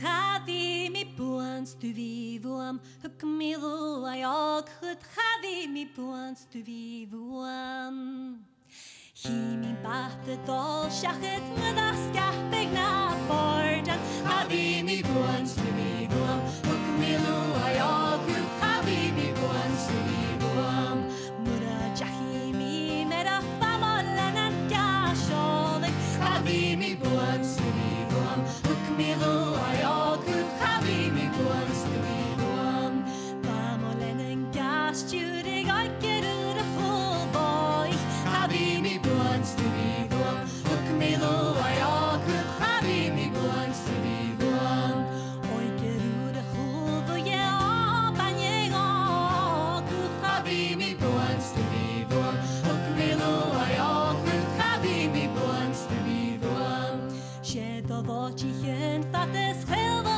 Chavi mi buans tu vivoam, hukmilu ayog hut chavi mi buans tu vivoam. Hi mi batte dol shachet madaska begna portan, chavi mi buans tu vivoam, hukmilu ayog hut chavi mi buans tu vivoam. Mura jahi mi mera famolanan gasholik, chavi mi buans tu vivoam, hukmilu ayog hut chavi mi buans tu vivoam. Famolanan gasjurig oikerur full boy, chavi mi buans tu vivoam, hukmilu ayog hut chavi mi buans tu vivoam. Oikerur full boy abanyegog, chavi mi buans tu vivoam, hukmilu ayog hut chavi mi buans tu vivoam. Shed of ochichen fates chilva